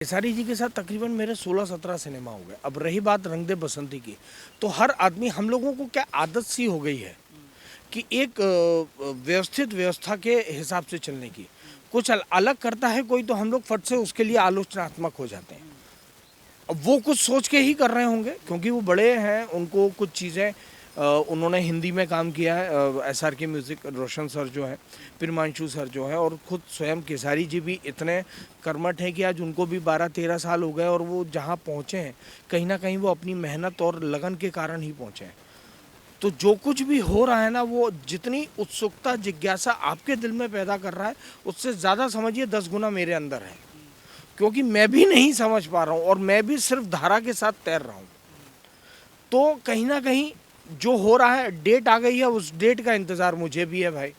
खेसारी जी के साथ तकरीबन मेरे 16-17 सिनेमा हो गए। अब रही बात रंग दे बसंती की, तो हर आदमी हम लोगों को क्या आदत सी हो गई है कि एक व्यवस्थित व्यवस्था के हिसाब से चलने की। कुछ अलग करता है कोई तो हम लोग फट से उसके लिए आलोचनात्मक हो जाते हैं। अब वो कुछ सोच के ही कर रहे होंगे क्योंकि वो बड़े हैं, उनको कुछ चीज़ें उन्होंने हिंदी में काम किया है, एसआर के म्यूज़िक रोशन सर जो है, प्रियमांशु सर जो है, और खुद स्वयं केसारी जी भी इतने कर्मठ हैं कि आज उनको भी 12-13 साल हो गए और वो जहाँ पहुँचे हैं कहीं ना कहीं वो अपनी मेहनत और लगन के कारण ही पहुँचे हैं। तो जो कुछ भी हो रहा है ना, वो जितनी उत्सुकता जिज्ञासा आपके दिल में पैदा कर रहा है उससे ज़्यादा समझिए 10 गुना मेरे अंदर है, क्योंकि मैं भी नहीं समझ पा रहा हूँ और मैं भी सिर्फ धारा के साथ तैर रहा हूँ। तो कहीं ना कहीं जो हो रहा है, डेट आ गई है, उस डेट का इंतज़ार मुझे भी है भाई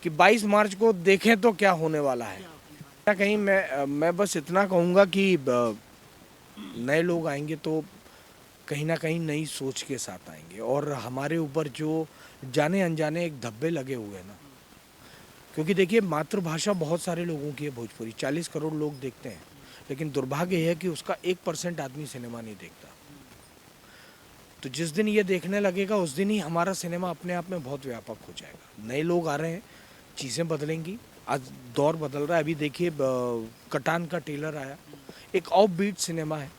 कि 22 मार्च को देखें तो क्या होने वाला है। ना कहीं मैं बस इतना कहूँगा कि नए लोग आएंगे तो कहीं ना कहीं नई सोच के साथ आएंगे, और हमारे ऊपर जो जाने अनजाने एक धब्बे लगे हुए हैं ना, क्योंकि देखिए मातृभाषा बहुत सारे लोगों की है भोजपुरी, 40 करोड़ लोग देखते हैं, लेकिन दुर्भाग्य है कि उसका 1% आदमी सिनेमा नहीं देखता। तो जिस दिन ये देखने लगेगा उस दिन ही हमारा सिनेमा अपने आप में बहुत व्यापक हो जाएगा। नए लोग आ रहे हैं, चीज़ें बदलेंगी, आज दौर बदल रहा है। अभी देखिए कटान का ट्रेलर आया, एक ऑफ बीट सिनेमा है,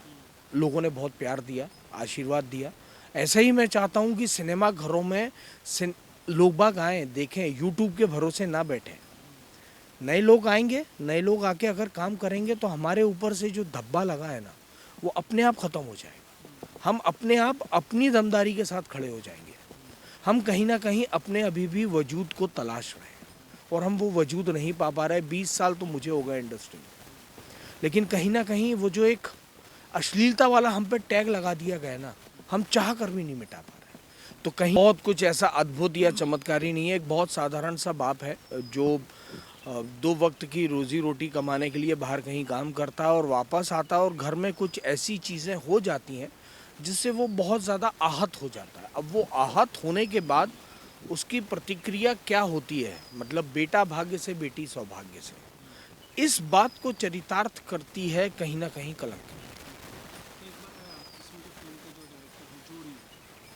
लोगों ने बहुत प्यार दिया, आशीर्वाद दिया। ऐसा ही मैं चाहता हूँ कि सिनेमा घरों में लोग बाग आएँ, देखें, यूट्यूब के भरोसे ना बैठें। नए लोग आएंगे, नए लोग आके अगर काम करेंगे तो हमारे ऊपर से जो धब्बा लगा है ना, वो अपने आप ख़त्म हो जाएगा। हम अपने आप अपनी दमदारी के साथ खड़े हो जाएंगे। हम कहीं ना कहीं अपने अभी भी वजूद को तलाश रहे हैं और हम वो वजूद नहीं पा पा रहे। 20 साल तो मुझे हो गए इंडस्ट्री में, लेकिन कहीं ना कहीं वो जो एक अश्लीलता वाला हम पे टैग लगा दिया गया ना, हम चाह कर भी नहीं मिटा पा रहे। तो कहीं बहुत कुछ ऐसा अद्भुत या चमत्कारी नहीं है। एक बहुत साधारण सा बाप है जो 2 वक्त की रोजी रोटी कमाने के लिए बाहर कहीं काम करता है और वापस आता है, और घर में कुछ ऐसी चीज़ें हो जाती हैं जिससे वो बहुत ज़्यादा आहत हो जाता है। अब वो आहत होने के बाद उसकी प्रतिक्रिया क्या होती है, मतलब बेटा भाग्य से, बेटी सौभाग्य से, इस बात को चरितार्थ करती है कहीं ना कहीं कलंक।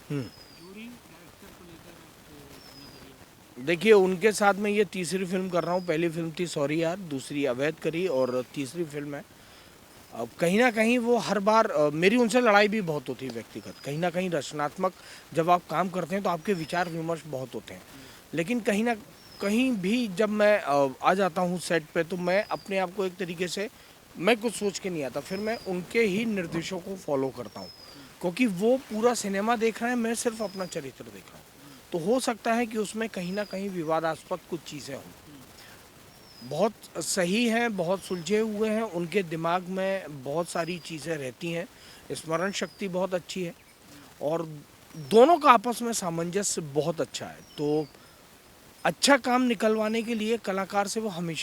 हम्म। देखिए उनके साथ में ये तीसरी फिल्म कर रहा हूँ। पहली फिल्म थी सॉरी यार, दूसरी अवैध करी, और तीसरी फिल्म है। अब कहीं ना कहीं वो हर बार मेरी उनसे लड़ाई भी बहुत होती है व्यक्तिगत। कहीं ना कहीं रचनात्मक जब आप काम करते हैं तो आपके विचार विमर्श बहुत होते हैं, लेकिन कहीं ना कहीं भी जब मैं आ जाता हूँ सेट पे तो मैं अपने आप को एक तरीके से, मैं कुछ सोच के नहीं आता, फिर मैं उनके ही निर्देशों को फॉलो करता हूँ, क्योंकि वो पूरा सिनेमा देख रहे हैं, मैं सिर्फ अपना चरित्र देख रहा हूँ। तो हो सकता है कि उसमें कहीं ना कहीं विवादास्पद कुछ चीज़ें हों। बहुत सही हैं, बहुत सुलझे हुए हैं, उनके दिमाग में बहुत सारी चीज़ें रहती हैं, स्मरण शक्ति बहुत अच्छी है, और दोनों का आपस में सामंजस्य बहुत अच्छा है। तो अच्छा काम निकलवाने के लिए कलाकार से वो हमेशा